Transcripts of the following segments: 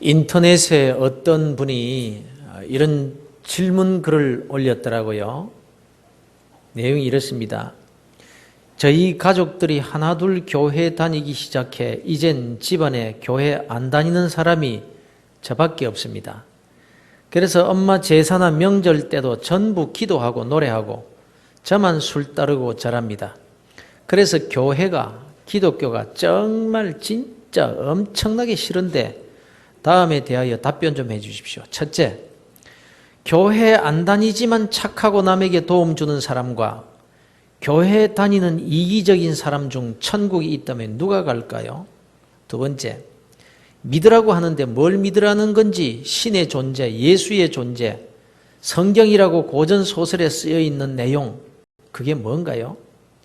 인터넷에 어떤 분이 이런 질문 글을 올렸더라고요. 내용이 이렇습니다. 저희 가족들이 하나둘 교회 다니기 시작해 이젠 집안에 교회 안 다니는 사람이 저밖에 없습니다. 그래서 엄마 제사나 명절 때도 전부 기도하고 노래하고 저만 술 따르고 절합니다. 그래서 교회가, 기독교가 정말 진짜 엄청나게 싫은데 다음에 대하여 답변 좀 해주십시오. 첫째, 교회 안 다니지만 착하고 남에게 도움 주는 사람과 교회 다니는 이기적인 사람 중 천국이 있다면 누가 갈까요? 두 번째, 믿으라고 하는데 뭘 믿으라는 건지 신의 존재, 예수의 존재, 성경이라고 고전 소설에 쓰여 있는 내용, 그게 뭔가요?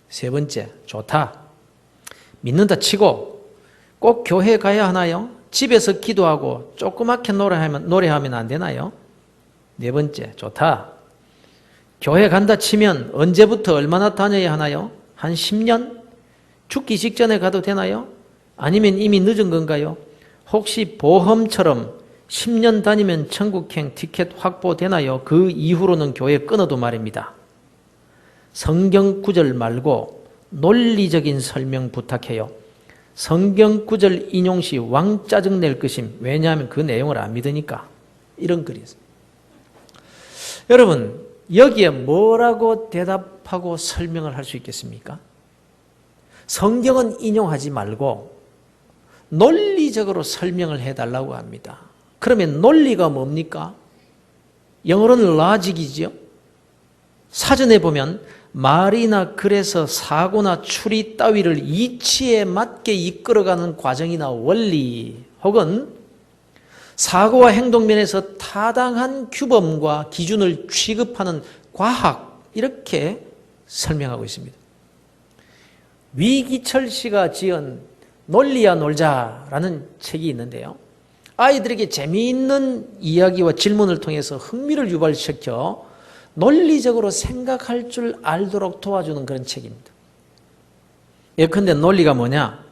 세 번째, 좋다. 믿는다 치고 꼭 교회 가야 하나요? 집에서 기도하고 조그맣게 노래하면 안 되나요? 네 번째, 좋다. 교회 간다 치면 언제부터 얼마나 다녀야 하나요? 한 10년? 죽기 직전에 가도 되나요? 아니면 이미 늦은 건가요? 혹시 보험처럼 10년 다니면 천국행 티켓 확보되나요? 그 이후로는 교회 끊어도 말입니다. 성경 구절 말고 논리적인 설명 부탁해요. 성경 구절 인용 시 왕 짜증 낼 것임. 왜냐하면 그 내용을 안 믿으니까. 이런 글이었습니다. 여러분, 여기에 뭐라고 대답하고 설명을 할 수 있겠습니까? 성경은 인용하지 말고 논리적으로 설명을 해달라고 합니다. 그러면 논리가 뭡니까? 영어로는 logic이죠. 사전에 보면 말이나 글에서 사고나 추리 따위를 이치에 맞게 이끌어가는 과정이나 원리 혹은 사고와 행동면에서 타당한 규범과 기준을 취급하는 과학, 이렇게 설명하고 있습니다. 위기철 씨가 지은 논리야 놀자라는 책이 있는데요. 아이들에게 재미있는 이야기와 질문을 통해서 흥미를 유발시켜 논리적으로 생각할 줄 알도록 도와주는 그런 책입니다. 예컨대 논리가 뭐냐?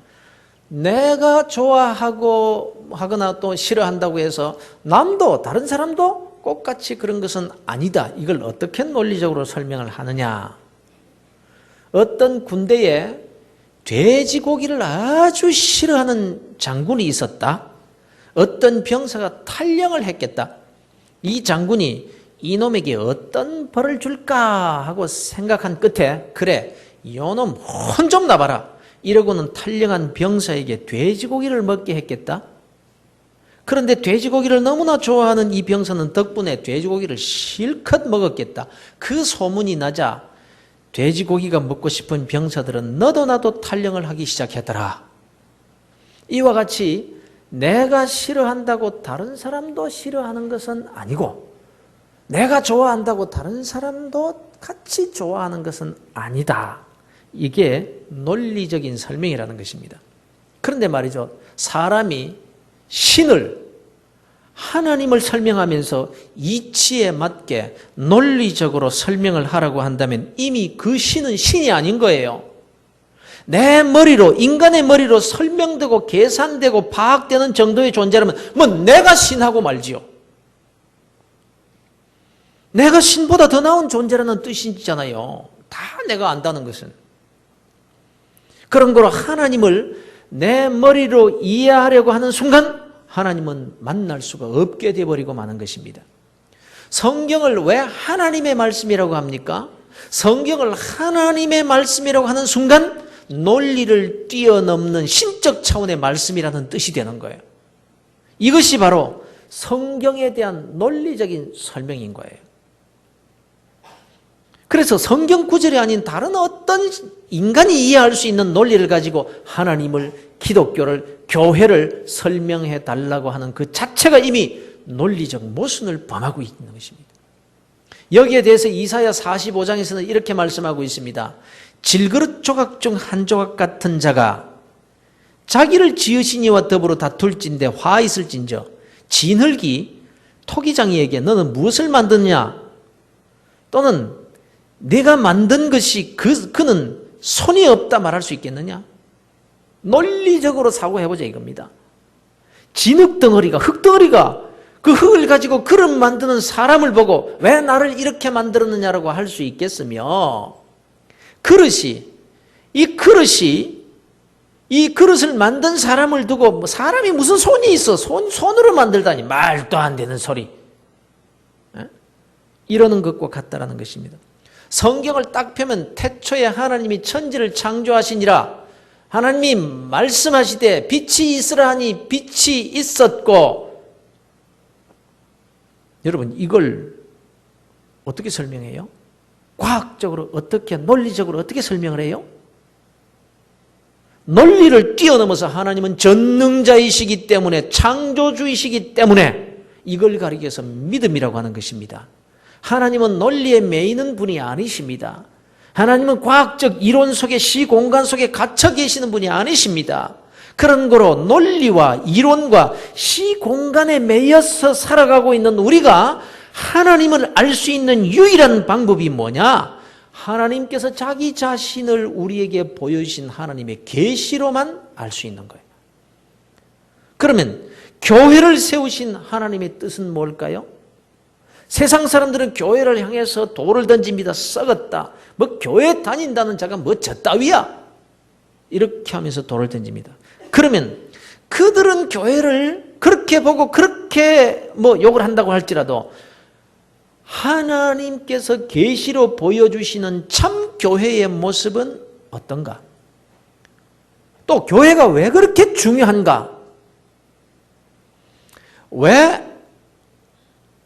내가 좋아하거나 또 싫어한다고 해서 남도 다른 사람도 똑같이 그런 것은 아니다. 이걸 어떻게 논리적으로 설명을 하느냐? 어떤 군대에 돼지고기를 아주 싫어하는 장군이 있었다. 어떤 병사가 탈영을 했겠다. 이 장군이 이놈에게 어떤 벌을 줄까 하고 생각한 끝에 그래, 이놈 혼 좀 나봐라. 이러고는 탈영한 병사에게 돼지고기를 먹게 했겠다. 그런데 돼지고기를 너무나 좋아하는 이 병사는 덕분에 돼지고기를 실컷 먹었겠다. 그 소문이 나자 돼지고기가 먹고 싶은 병사들은 너도 나도 탈영을 하기 시작했더라. 이와 같이 내가 싫어한다고 다른 사람도 싫어하는 것은 아니고 내가 좋아한다고 다른 사람도 같이 좋아하는 것은 아니다. 이게 논리적인 설명이라는 것입니다. 그런데 말이죠. 사람이 신을, 하나님을 설명하면서 이치에 맞게 논리적으로 설명을 하라고 한다면 이미 그 신은 신이 아닌 거예요. 내 머리로, 인간의 머리로 설명되고 계산되고 파악되는 정도의 존재라면 뭐 내가 신하고 말지요. 내가 신보다 더 나은 존재라는 뜻이잖아요. 다 내가 안다는 것은. 그런 거로 하나님을 내 머리로 이해하려고 하는 순간 하나님은 만날 수가 없게 되어버리고 마는 것입니다. 성경을 왜 하나님의 말씀이라고 합니까? 성경을 하나님의 말씀이라고 하는 순간 논리를 뛰어넘는 신적 차원의 말씀이라는 뜻이 되는 거예요. 이것이 바로 성경에 대한 논리적인 설명인 거예요. 그래서 성경 구절이 아닌 다른 어떤 인간이 이해할 수 있는 논리를 가지고 하나님을, 기독교를, 교회를 설명해 달라고 하는 그 자체가 이미 논리적 모순을 범하고 있는 것입니다. 여기에 대해서 이사야 45장에서는 이렇게 말씀하고 있습니다. 질그릇 조각 중 한 조각 같은 자가 자기를 지으시니와 더불어 다툴진대 화 있을진저 진흙이 토기장이에게 너는 무엇을 만드느냐? 또는 네가 만든 것이 그는 손이 없다 말할 수 있겠느냐? 논리적으로 사고해보자 이겁니다. 진흙덩어리가, 흙덩어리가 그 흙을 가지고 그릇 만드는 사람을 보고 왜 나를 이렇게 만들었느냐라고 할 수 있겠으며, 이 그릇을 만든 사람을 두고 사람이 무슨 손이 있어, 손으로 만들다니, 말도 안 되는 소리, 이러는 것과 같다라는 것입니다. 성경을 딱 펴면 태초에 하나님이 천지를 창조하시니라, 하나님이 말씀하시되 빛이 있으라 하니 빛이 있었고. 여러분, 이걸 어떻게 설명해요? 과학적으로 어떻게, 논리적으로 어떻게 설명을 해요? 논리를 뛰어넘어서 하나님은 전능자이시기 때문에, 창조주이시기 때문에 이걸 가리기 위해서 믿음이라고 하는 것입니다. 하나님은 논리에 매이는 분이 아니십니다. 하나님은 과학적 이론 속에, 시공간 속에 갇혀 계시는 분이 아니십니다. 그런 거로 논리와 이론과 시공간에 매여서 살아가고 있는 우리가 하나님을 알 수 있는 유일한 방법이 뭐냐? 하나님께서 자기 자신을 우리에게 보여주신 하나님의 계시로만 알 수 있는 거예요. 그러면 교회를 세우신 하나님의 뜻은 뭘까요? 세상 사람들은 교회를 향해서 돌을 던집니다. 썩었다. 뭐 교회 다닌다는 자가 뭐 저 따위야? 이렇게 하면서 돌을 던집니다. 그러면 그들은 교회를 그렇게 보고 그렇게 뭐 욕을 한다고 할지라도 하나님께서 계시로 보여주시는 참 교회의 모습은 어떤가? 또 교회가 왜 그렇게 중요한가? 왜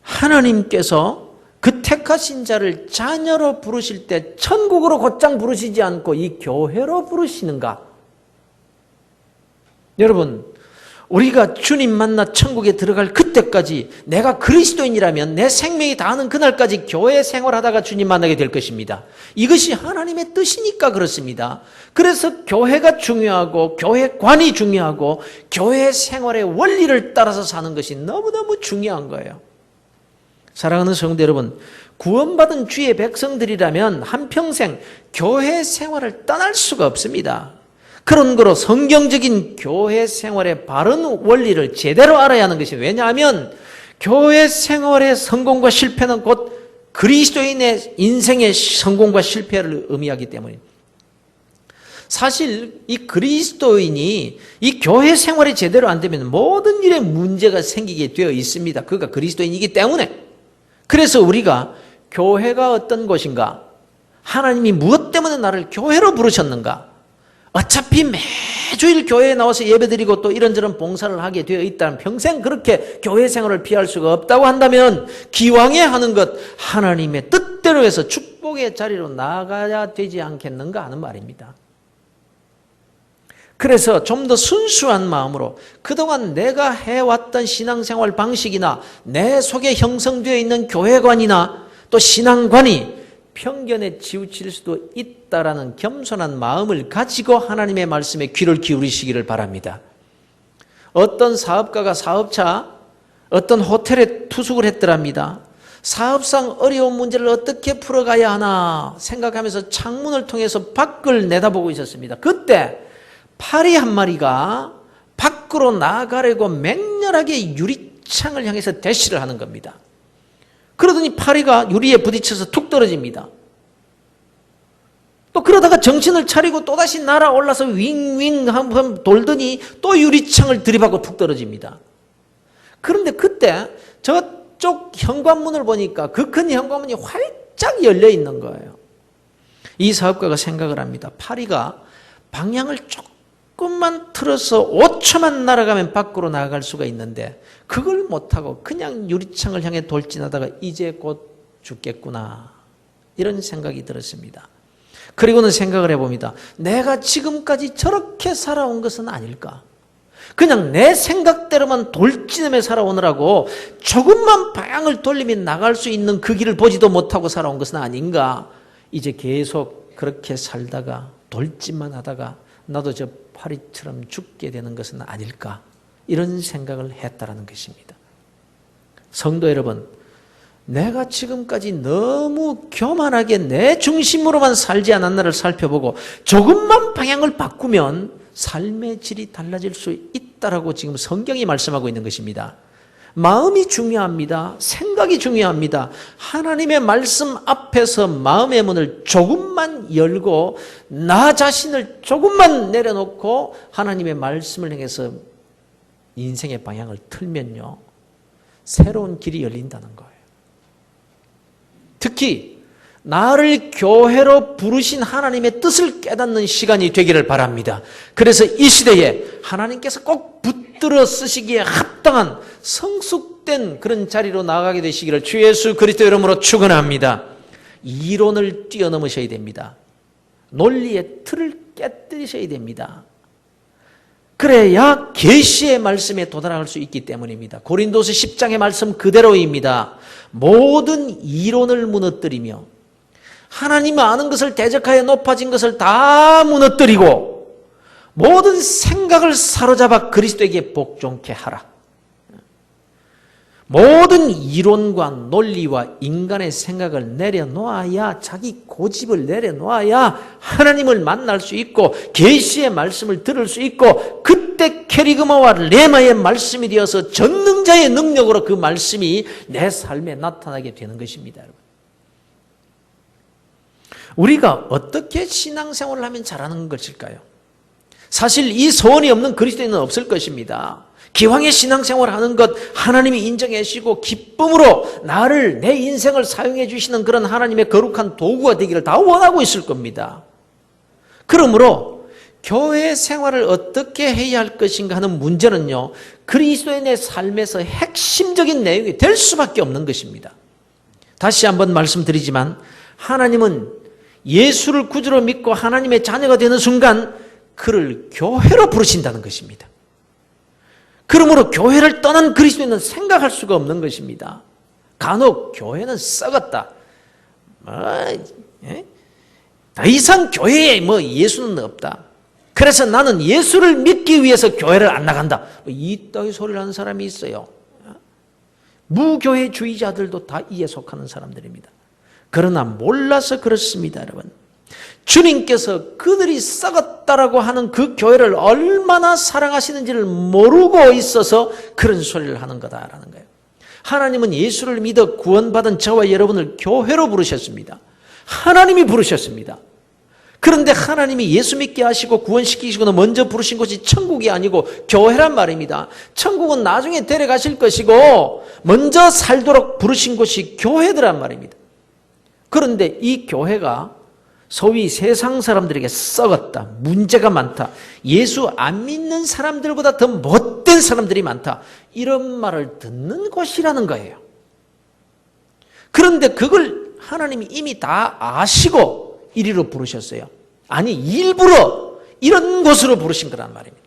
하나님께서 그 택하신 자를 자녀로 부르실 때 천국으로 곧장 부르시지 않고 이 교회로 부르시는가? 여러분, 우리가 주님 만나 천국에 들어갈 그때까지 내가 그리스도인이라면 내 생명이 다하는 그날까지 교회 생활하다가 주님 만나게 될 것입니다. 이것이 하나님의 뜻이니까 그렇습니다. 그래서 교회가 중요하고 교회관이 중요하고 교회 생활의 원리를 따라서 사는 것이 너무너무 중요한 거예요. 사랑하는 성도 여러분, 구원받은 주의 백성들이라면 한평생 교회 생활을 떠날 수가 없습니다. 그런 거로 성경적인 교회 생활의 바른 원리를 제대로 알아야 하는 것이, 왜냐하면 교회 생활의 성공과 실패는 곧 그리스도인의 인생의 성공과 실패를 의미하기 때문입니다. 사실 이 그리스도인이 이 교회 생활이 제대로 안 되면 모든 일에 문제가 생기게 되어 있습니다. 그가 그리스도인이기 때문에. 그래서 우리가 교회가 어떤 곳인가? 하나님이 무엇 때문에 나를 교회로 부르셨는가? 어차피 매주일 교회에 나와서 예배드리고 또 이런저런 봉사를 하게 되어 있다면 평생 그렇게 교회 생활을 피할 수가 없다고 한다면 기왕에 하는 것 하나님의 뜻대로 해서 축복의 자리로 나아가야 되지 않겠는가 하는 말입니다. 그래서 좀 더 순수한 마음으로 그동안 내가 해왔던 신앙생활 방식이나 내 속에 형성되어 있는 교회관이나 또 신앙관이 편견에 치우칠 수도 있다라는 겸손한 마음을 가지고 하나님의 말씀에 귀를 기울이시기를 바랍니다. 어떤 사업가가 어떤 호텔에 투숙을 했더랍니다. 사업상 어려운 문제를 어떻게 풀어가야 하나 생각하면서 창문을 통해서 밖을 내다보고 있었습니다. 그때 파리 한 마리가 밖으로 나가려고 맹렬하게 유리창을 향해서 대시를 하는 겁니다. 그러더니 파리가 유리에 부딪혀서 툭 떨어집니다. 또 그러다가 정신을 차리고 또다시 날아올라서 윙윙 한번 돌더니 또 유리창을 들이받고 툭 떨어집니다. 그런데 그때 저쪽 현관문을 보니까 그 큰 현관문이 활짝 열려 있는 거예요. 이 사업가가 생각을 합니다. 파리가 방향을 조금만 틀어서 5초만 날아가면 밖으로 나갈 수가 있는데 그걸 못하고 그냥 유리창을 향해 돌진하다가 이제 곧 죽겠구나, 이런 생각이 들었습니다. 그리고는 생각을 해봅니다. 내가 지금까지 저렇게 살아온 것은 아닐까? 그냥 내 생각대로만 돌진하며 살아오느라고 조금만 방향을 돌리면 나갈 수 있는 그 길을 보지도 못하고 살아온 것은 아닌가? 이제 계속 그렇게 살다가 돌진만 하다가 나도 저 파리처럼 죽게 되는 것은 아닐까? 이런 생각을 했다라는 것입니다. 성도 여러분, 내가 지금까지 너무 교만하게 내 중심으로만 살지 않았나를 살펴보고 조금만 방향을 바꾸면 삶의 질이 달라질 수 있다라고 지금 성경이 말씀하고 있는 것입니다. 마음이 중요합니다. 생각이 중요합니다. 하나님의 말씀 앞에서 마음의 문을 조금만 열고 나 자신을 조금만 내려놓고 하나님의 말씀을 향해서 인생의 방향을 틀면요, 새로운 길이 열린다는 거예요. 특히 나를 교회로 부르신 하나님의 뜻을 깨닫는 시간이 되기를 바랍니다. 그래서 이 시대에 하나님께서 꼭 붙들어 쓰시기에 합당한 성숙된 그런 자리로 나아가게 되시기를 주 예수 그리스도 이름으로 축원합니다. 이론을 뛰어넘으셔야 됩니다. 논리의 틀을 깨뜨리셔야 됩니다. 그래야 계시의 말씀에 도달할 수 있기 때문입니다. 고린도서 10장의 말씀 그대로입니다. 모든 이론을 무너뜨리며 하나님 아는 것을 대적하여 높아진 것을 다 무너뜨리고 모든 생각을 사로잡아 그리스도에게 복종케 하라. 모든 이론과 논리와 인간의 생각을 내려놓아야, 자기 고집을 내려놓아야 하나님을 만날 수 있고 계시의 말씀을 들을 수 있고, 그때 캐리그마와 레마의 말씀이 되어서 전능자의 능력으로 그 말씀이 내 삶에 나타나게 되는 것입니다. 여러분, 우리가 어떻게 신앙생활을 하면 잘하는 것일까요? 사실 이 소원이 없는 그리스도인은 없을 것입니다. 기왕의 신앙생활을 하는 것 하나님이 인정해 주시고 기쁨으로 나를, 내 인생을 사용해 주시는 그런 하나님의 거룩한 도구가 되기를 다 원하고 있을 겁니다. 그러므로 교회 생활을 어떻게 해야 할 것인가 하는 문제는요, 그리스도인의 삶에서 핵심적인 내용이 될 수밖에 없는 것입니다. 다시 한번 말씀드리지만 하나님은 예수를 구주로 믿고 하나님의 자녀가 되는 순간 그를 교회로 부르신다는 것입니다. 그러므로 교회를 떠난 그리스도인은 생각할 수가 없는 것입니다. 간혹 교회는 썩었다, 더 이상 교회에 예수는 없다, 그래서 나는 예수를 믿기 위해서 교회를 안 나간다, 이 따위 소리를 하는 사람이 있어요. 무교회주의자들도 다 이에 속하는 사람들입니다. 그러나 몰라서 그렇습니다. 여러분, 주님께서 그들이 썩었다라고 하는 그 교회를 얼마나 사랑하시는지를 모르고 있어서 그런 소리를 하는 거다라는 거예요. 하나님은 예수를 믿어 구원받은 저와 여러분을 교회로 부르셨습니다. 하나님이 부르셨습니다. 그런데 하나님이 예수 믿게 하시고 구원시키시고는 먼저 부르신 곳이 천국이 아니고 교회란 말입니다. 천국은 나중에 데려가실 것이고 먼저 살도록 부르신 곳이 교회더란 말입니다. 그런데 이 교회가 소위 세상 사람들에게 썩었다, 문제가 많다, 예수 안 믿는 사람들보다 더 못된 사람들이 많다, 이런 말을 듣는 곳이라는 거예요. 그런데 그걸 하나님이 이미 다 아시고 이리로 부르셨어요. 아니, 일부러 이런 곳으로 부르신 거란 말입니다.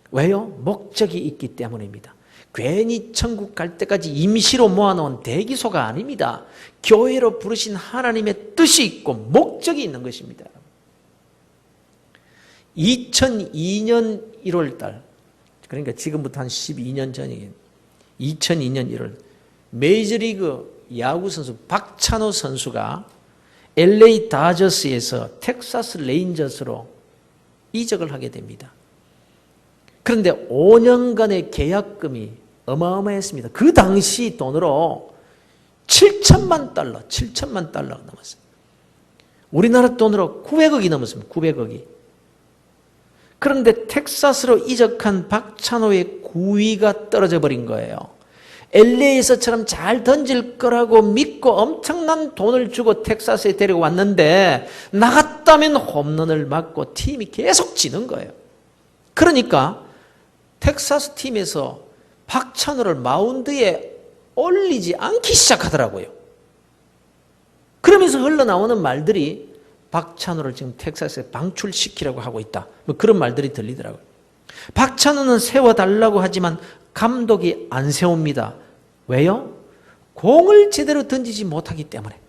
왜요? 목적이 있기 때문입니다. 괜히 천국 갈 때까지 임시로 모아놓은 대기소가 아닙니다. 교회로 부르신 하나님의 뜻이 있고 목적이 있는 것입니다. 2002년 1월 달, 그러니까 지금부터 한 12년 전이에요. 2002년 1월, 메이저리그 야구 선수 박찬호 선수가 LA 다저스에서 텍사스 레인저스로 이적을 하게 됩니다. 그런데 5년간의 계약금이 어마어마했습니다. 그 당시 돈으로 7천만 달러 넘었어요. 우리나라 돈으로 900억이 넘었습니다. 900억이. 그런데 텍사스로 이적한 박찬호의 구위가 떨어져 버린 거예요. LA에서처럼 잘 던질 거라고 믿고 엄청난 돈을 주고 텍사스에 데려왔는데 나갔다면 홈런을 맞고 팀이 계속 지는 거예요. 그러니까 텍사스 팀에서 박찬호를 마운드에 올리지 않기 시작하더라고요. 그러면서 흘러나오는 말들이 박찬호를 지금 텍사스에 방출시키려고 하고 있다, 그런 말들이 들리더라고요. 박찬호는 세워달라고 하지만 감독이 안 세웁니다. 왜요? 공을 제대로 던지지 못하기 때문에.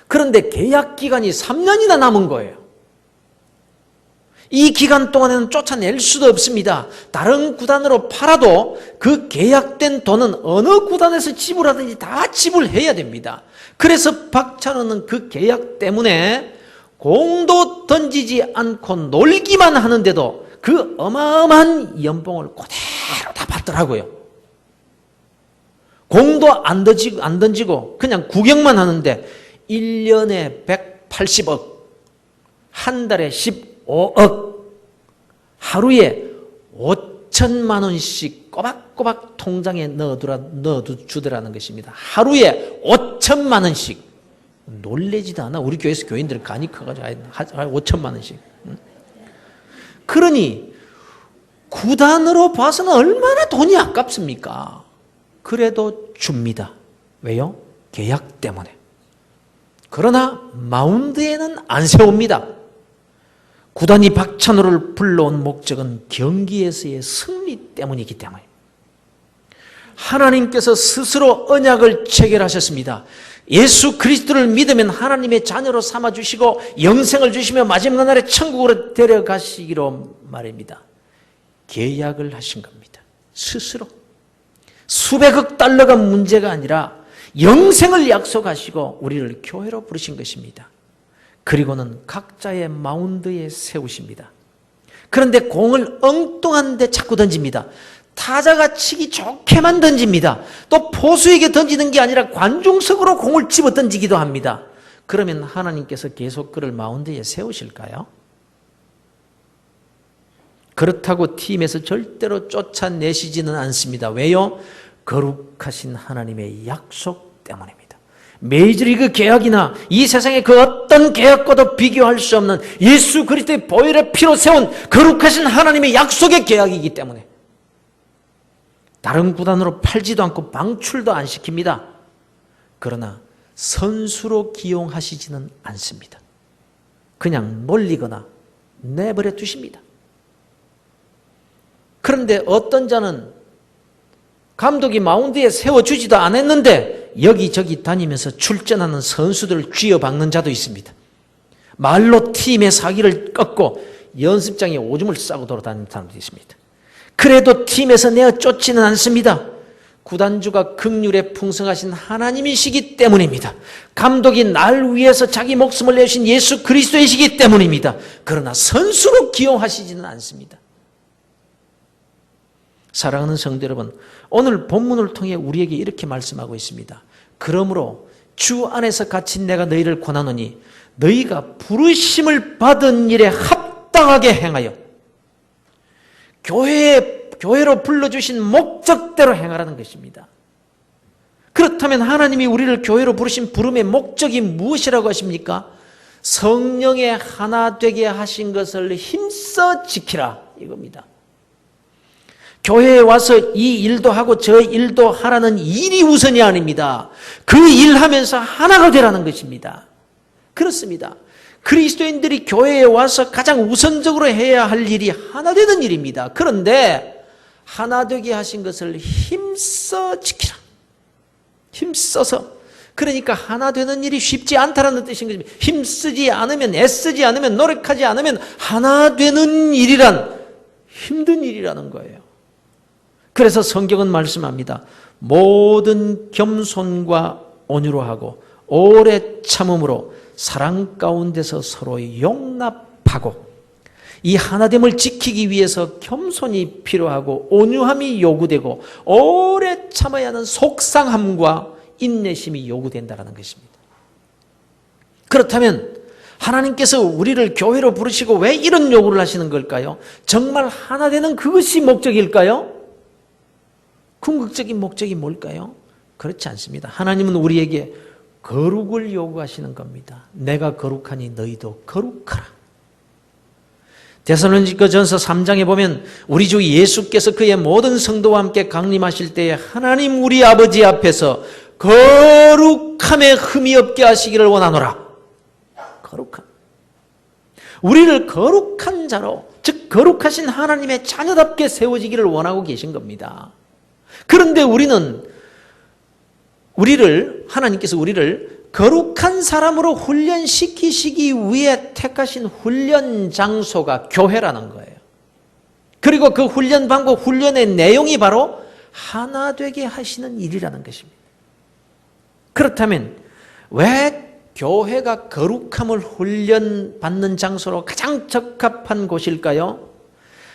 그런데 계약 기간이 3년이나 남은 거예요. 이 기간 동안에는 쫓아낼 수도 없습니다. 다른 구단으로 팔아도 그 계약된 돈은 어느 구단에서 지불하든지 다 지불해야 됩니다. 그래서 박찬호는 그 계약 때문에 공도 던지지 않고 놀기만 하는데도 그 어마어마한 연봉을 그대로 다 받더라고요. 공도 안 던지고 그냥 구경만 하는데 1년에 180억, 한 달에 15억, 하루에 5천만 원씩 꼬박꼬박 통장에 넣어주더라는 것입니다. 하루에 5천만 원씩. 놀래지도 않아. 우리 교회에서 교인들 간이 커가지고 5천만 원씩. 그러니 구단으로 봐서는 얼마나 돈이 아깝습니까? 그래도 줍니다. 왜요? 계약 때문에. 그러나 마운드에는 안 세웁니다. 구단이 박찬호를 불러온 목적은 경기에서의 승리 때문이기 때문에. 하나님께서 스스로 언약을 체결하셨습니다. 예수 그리스도를 믿으면 하나님의 자녀로 삼아주시고 영생을 주시며 마지막 날에 천국으로 데려가시기로 말입니다. 계약을 하신 겁니다. 스스로. 수백억 달러가 문제가 아니라 영생을 약속하시고 우리를 교회로 부르신 것입니다. 그리고는 각자의 마운드에 세우십니다. 그런데 공을 엉뚱한 데 자꾸 던집니다. 타자가 치기 좋게만 던집니다. 또 포수에게 던지는 게 아니라 관중석으로 공을 집어 던지기도 합니다. 그러면 하나님께서 계속 그를 마운드에 세우실까요? 그렇다고 팀에서 절대로 쫓아내시지는 않습니다. 왜요? 거룩하신 하나님의 약속 때문입니다. 메이저리그 계약이나 이 세상의 그 어떤 계약과도 비교할 수 없는 예수 그리스도의 보혈의 피로 세운 거룩하신 하나님의 약속의 계약이기 때문에 다른 구단으로 팔지도 않고 방출도 안 시킵니다. 그러나 선수로 기용하시지는 않습니다. 그냥 놀리거나 내버려 두십니다. 그런데 어떤 자는 감독이 마운드에 세워주지도 않았는데 여기저기 다니면서 출전하는 선수들을 쥐어박는 자도 있습니다. 말로 팀의 사기를 꺾고 연습장에 오줌을 싸고 돌아다니는 사람도 있습니다. 그래도 팀에서 내어 쫓지는 않습니다. 구단주가 긍휼에 풍성하신 하나님이시기 때문입니다. 감독이 날 위해서 자기 목숨을 내신 예수 그리스도이시기 때문입니다. 그러나 선수로 기용하시지는 않습니다. 사랑하는 성도 여러분, 오늘 본문을 통해 우리에게 이렇게 말씀하고 있습니다. 그러므로 주 안에서 갇힌 내가 너희를 권하노니 너희가 부르심을 받은 일에 합당하게 행하여 교회로 불러주신 목적대로 행하라는 것입니다. 그렇다면 하나님이 우리를 교회로 부르신 부름의 목적이 무엇이라고 하십니까? 성령의 하나 되게 하신 것을 힘써 지키라 이겁니다. 교회에 와서 이 일도 하고 저 일도 하라는 일이 우선이 아닙니다. 그 일하면서 하나가 되라는 것입니다. 그렇습니다. 그리스도인들이 교회에 와서 가장 우선적으로 해야 할 일이 하나 되는 일입니다. 그런데 하나 되게 하신 것을 힘써 지키라. 힘써서. 그러니까 하나 되는 일이 쉽지 않다는 뜻인 것입니다. 힘쓰지 않으면, 애쓰지 않으면, 노력하지 않으면 하나 되는 일이란 힘든 일이라는 거예요. 그래서 성경은 말씀합니다. 모든 겸손과 온유로 하고 오래 참음으로 사랑 가운데서 서로 용납하고 이 하나됨을 지키기 위해서 겸손이 필요하고 온유함이 요구되고 오래 참아야 하는 속상함과 인내심이 요구된다는 것입니다. 그렇다면 하나님께서 우리를 교회로 부르시고 왜 이런 요구를 하시는 걸까요? 정말 하나 되는 그것이 목적일까요? 궁극적인 목적이 뭘까요? 그렇지 않습니다. 하나님은 우리에게 거룩을 요구하시는 겁니다. 내가 거룩하니 너희도 거룩하라. 데살로니가전서 3장에 보면 우리 주 예수께서 그의 모든 성도와 함께 강림하실 때에 하나님 우리 아버지 앞에서 거룩함에 흠이 없게 하시기를 원하노라. 거룩함. 우리를 거룩한 자로, 즉 거룩하신 하나님의 자녀답게 세워지기를 원하고 계신 겁니다. 그런데 하나님께서 우리를 거룩한 사람으로 훈련시키시기 위해 택하신 훈련 장소가 교회라는 거예요. 그리고 그 훈련 방법, 훈련의 내용이 바로 하나 되게 하시는 일이라는 것입니다. 그렇다면 왜 교회가 거룩함을 훈련받는 장소로 가장 적합한 곳일까요?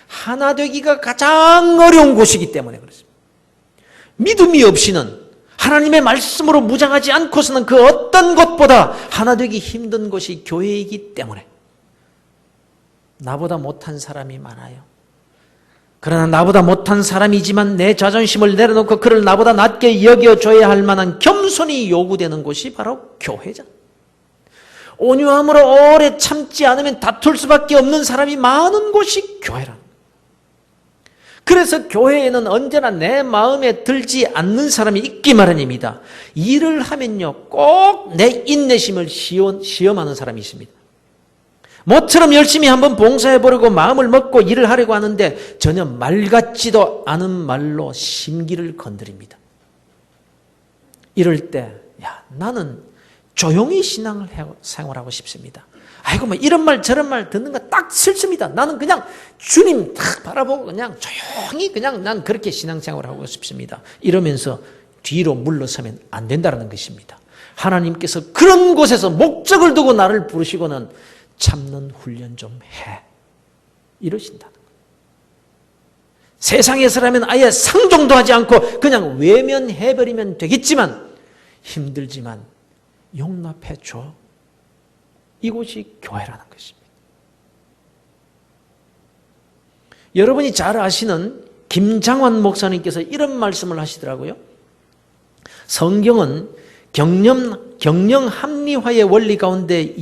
하나 되기가 가장 어려운 곳이기 때문에 그렇습니다. 믿음이 없이는, 하나님의 말씀으로 무장하지 않고서는 그 어떤 것보다 하나 되기 힘든 곳이 교회이기 때문에 나보다 못한 사람이 많아요. 그러나 나보다 못한 사람이지만 내 자존심을 내려놓고 그를 나보다 낮게 여겨줘야 할 만한 겸손이 요구되는 곳이 바로 교회죠. 온유함으로 오래 참지 않으면 다툴 수밖에 없는 사람이 많은 곳이 교회라. 그래서 교회에는 언제나 내 마음에 들지 않는 사람이 있기 마련입니다. 일을 하면요, 꼭 내 인내심을 시험하는 사람이 있습니다. 모처럼 열심히 한번 봉사해보려고 마음을 먹고 일을 하려고 하는데 전혀 말 같지도 않은 말로 심기를 건드립니다. 이럴 때, 나는 조용히 신앙생활하고 싶습니다. 아이고, 이런 말 저런 말 듣는 거 딱 싫습니다. 나는 그냥 주님 딱 바라보고 그냥 조용히 난 그렇게 신앙생활하고 싶습니다. 이러면서 뒤로 물러서면 안 된다는 것입니다. 하나님께서 그런 곳에서 목적을 두고 나를 부르시고는 참는 훈련 좀 해, 이러신다는 거예요. 세상에서라면 아예 상종도 하지 않고 그냥 외면해버리면 되겠지만, 힘들지만 용납해줘. 이곳이 교회라는 것입니다. 여러분이 잘 아시는 김장환 목사님께서 이런 말씀을 하시더라고요. 성경은 경영 합리화의 원리 가운데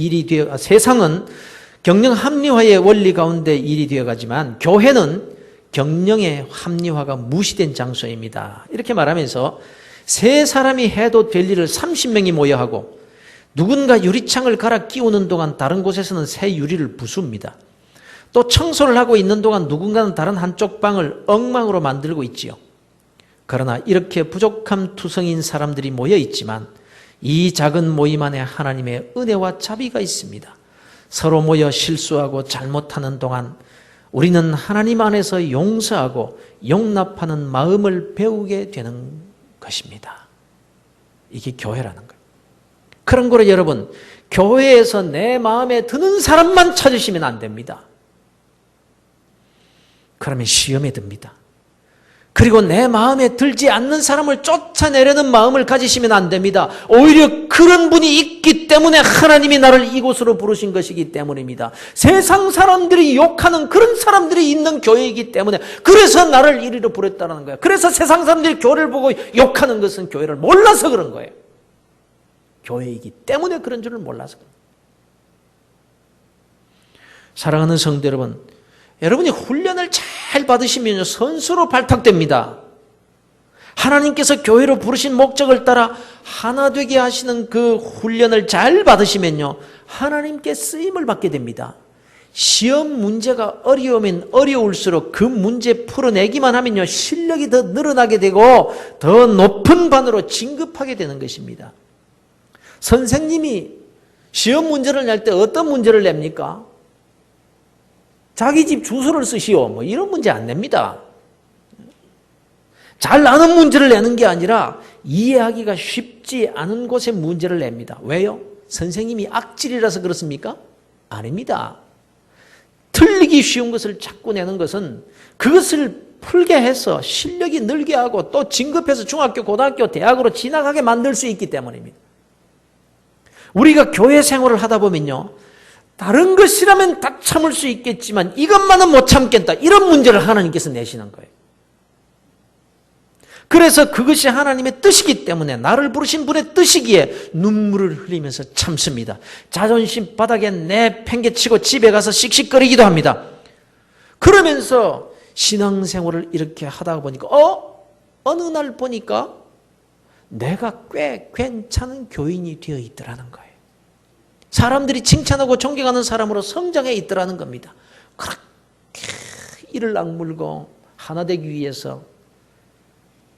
세상은 경영 합리화의 원리 가운데 일이 되어가지만 교회는 경영의 합리화가 무시된 장소입니다. 이렇게 말하면서 세 사람이 해도 될 일을 30명이 모여 하고, 누군가 유리창을 갈아 끼우는 동안 다른 곳에서는 새 유리를 부숩니다. 또 청소를 하고 있는 동안 누군가는 다른 한쪽 방을 엉망으로 만들고 있지요. 그러나 이렇게 부족함 투성인 사람들이 모여 있지만 이 작은 모임 안에 하나님의 은혜와 자비가 있습니다. 서로 모여 실수하고 잘못하는 동안 우리는 하나님 안에서 용서하고 용납하는 마음을 배우게 되는 것입니다. 이게 교회라는 거예요. 그런 거로 여러분, 교회에서 내 마음에 드는 사람만 찾으시면 안 됩니다. 그러면 시험에 듭니다. 그리고 내 마음에 들지 않는 사람을 쫓아내려는 마음을 가지시면 안 됩니다. 오히려 그런 분이 있기 때문에 하나님이 나를 이곳으로 부르신 것이기 때문입니다. 세상 사람들이 욕하는 그런 사람들이 있는 교회이기 때문에, 그래서 나를 이리로 부르셨다는 거예요. 그래서 세상 사람들이 교회를 보고 욕하는 것은 교회를 몰라서 그런 거예요. 교회이기 때문에 그런 줄을 몰라서 그런 거예요. 사랑하는 성도 여러분, 여러분이 훈련을 잘 받으시면 선수로 발탁됩니다. 하나님께서 교회로 부르신 목적을 따라 하나 되게 하시는 그 훈련을 잘 받으시면요, 하나님께 쓰임을 받게 됩니다. 시험 문제가 어려우면 어려울수록 그 문제 풀어내기만 하면요, 실력이 더 늘어나게 되고 더 높은 반으로 진급하게 되는 것입니다. 선생님이 시험 문제를 낼 때 어떤 문제를 냅니까? 자기 집 주소를 쓰시오, 이런 문제 안 냅니다. 잘 아는 문제를 내는 게 아니라 이해하기가 쉽지 않은 곳에 문제를 냅니다. 왜요? 선생님이 악질이라서 그렇습니까? 아닙니다. 틀리기 쉬운 것을 자꾸 내는 것은 그것을 풀게 해서 실력이 늘게 하고 또 진급해서 중학교, 고등학교, 대학으로 진학하게 만들 수 있기 때문입니다. 우리가 교회 생활을 하다 보면요, 다른 것이라면 다 참을 수 있겠지만 이것만은 못 참겠다, 이런 문제를 하나님께서 내시는 거예요. 그래서 그것이 하나님의 뜻이기 때문에, 나를 부르신 분의 뜻이기에 눈물을 흘리면서 참습니다. 자존심 바닥에 내팽개치고 집에 가서 씩씩거리기도 합니다. 그러면서 신앙생활을 이렇게 하다 보니까 어느 날 보니까 내가 꽤 괜찮은 교인이 되어 있더라는 거예요. 사람들이 칭찬하고 존경하는 사람으로 성장해 있더라는 겁니다. 그렇게 이를 악물고 하나 되기 위해서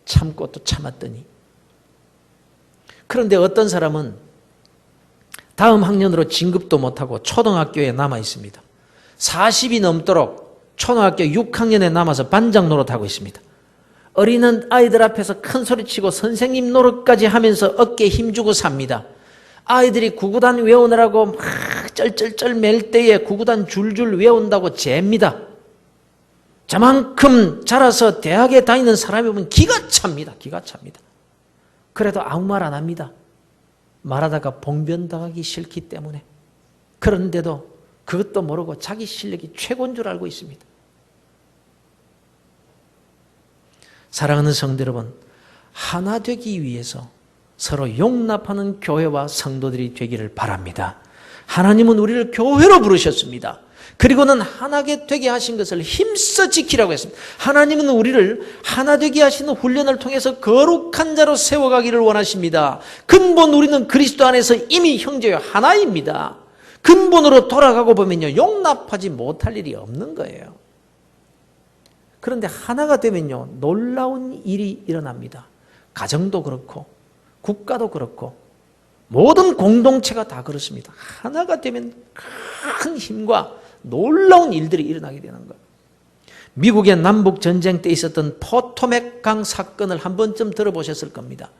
참고 또 참았더니, 그런데 어떤 사람은 다음 학년으로 진급도 못하고 초등학교에 남아 있습니다. 40이 넘도록 초등학교 6학년에 남아서 반장 노릇하고 있습니다. 어린 아이들 앞에서 큰 소리치고 선생님 노릇까지 하면서 어깨에 힘주고 삽니다. 아이들이 구구단 외우느라고 막 쩔쩔쩔 맬 때에 구구단 줄줄 외운다고 잽니다. 저만큼 자라서 대학에 다니는 사람이 보면 기가 찹니다. 기가 찹니다. 그래도 아무 말 안 합니다. 말하다가 봉변당하기 싫기 때문에. 그런데도 그것도 모르고 자기 실력이 최고인 줄 알고 있습니다. 사랑하는 성도 여러분, 하나 되기 위해서 서로 용납하는 교회와 성도들이 되기를 바랍니다. 하나님은 우리를 교회로 부르셨습니다. 그리고는 하나게 되게 하신 것을 힘써 지키라고 했습니다. 하나님은 우리를 하나 되게 하시는 훈련을 통해서 거룩한 자로 세워가기를 원하십니다. 근본 우리는 그리스도 안에서 이미 형제요 하나입니다. 근본으로 돌아가고 보면요, 용납하지 못할 일이 없는 거예요. 그런데 하나가 되면요, 놀라운 일이 일어납니다. 가정도 그렇고 국가도 그렇고 모든 공동체가 다 그렇습니다. 하나가 되면 큰 힘과 놀라운 일들이 일어나게 되는 거예요. 미국의 남북전쟁 때 있었던 포토맥 강 사건을 한 번쯤 들어보셨을 겁니다.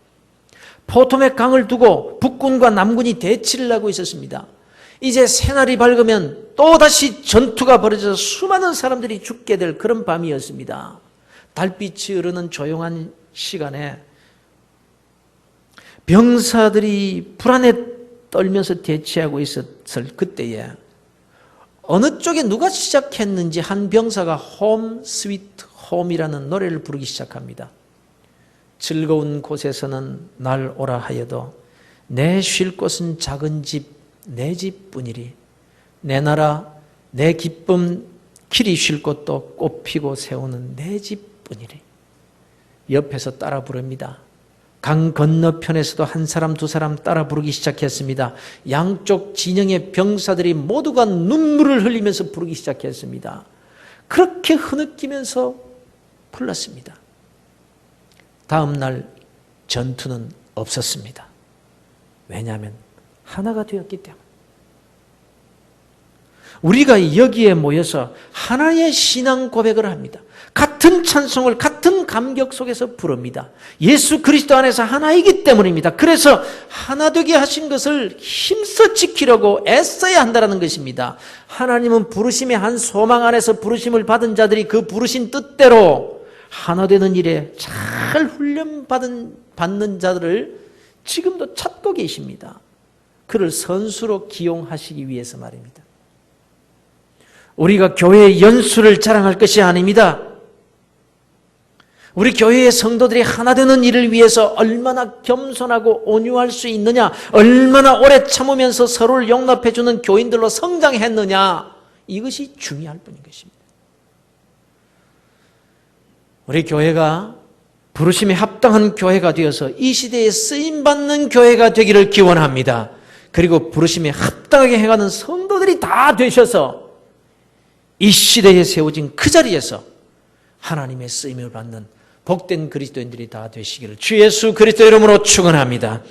포토맥 강을 두고 북군과 남군이 대치를 하고 있었습니다. 이제 새날이 밝으면 또다시 전투가 벌어져서 수많은 사람들이 죽게 될 그런 밤이었습니다. 달빛이 흐르는 조용한 시간에 병사들이 불안에 떨면서 대치하고 있었을 그때에 어느 쪽에 누가 시작했는지 한 병사가 홈 스위트 홈이라는 노래를 부르기 시작합니다. 즐거운 곳에서는 날 오라 하여도 내 쉴 곳은 작은 집 내 집뿐이리 내 나라 내 기쁨 길이 쉴 곳도 꽃 피고 세우는 내 집뿐이리. 옆에서 따라 부릅니다. 강 건너편에서도 한 사람 두 사람 따라 부르기 시작했습니다. 양쪽 진영의 병사들이 모두가 눈물을 흘리면서 부르기 시작했습니다. 그렇게 흐느끼면서 불렀습니다. 다음 날 전투는 없었습니다. 왜냐하면 하나가 되었기 때문에. 우리가 여기에 모여서 하나의 신앙 고백을 합니다. 같은 찬송을 같은 감격 속에서 부릅니다. 예수 그리스도 안에서 하나이기 때문입니다. 그래서 하나 되게 하신 것을 힘써 지키려고 애써야 한다는 것입니다. 하나님은 부르심의 한 소망 안에서 부르심을 받은 자들이 그 부르신 뜻대로 하나 되는 일에 잘 훈련받는 자들을 지금도 찾고 계십니다. 그를 선수로 기용하시기 위해서 말입니다. 우리가 교회의 연수를 자랑할 것이 아닙니다. 우리 교회의 성도들이 하나 되는 일을 위해서 얼마나 겸손하고 온유할 수 있느냐, 얼마나 오래 참으면서 서로를 용납해주는 교인들로 성장했느냐, 이것이 중요할 뿐인 것입니다. 우리 교회가 부르심에 합당한 교회가 되어서 이 시대에 쓰임받는 교회가 되기를 기원합니다. 그리고 부르심에 합당하게 행하는 성도들이 다 되셔서 이 시대에 세워진 그 자리에서 하나님의 쓰임을 받는 복된 그리스도인들이 다 되시기를 주 예수 그리스도 이름으로 축원합니다.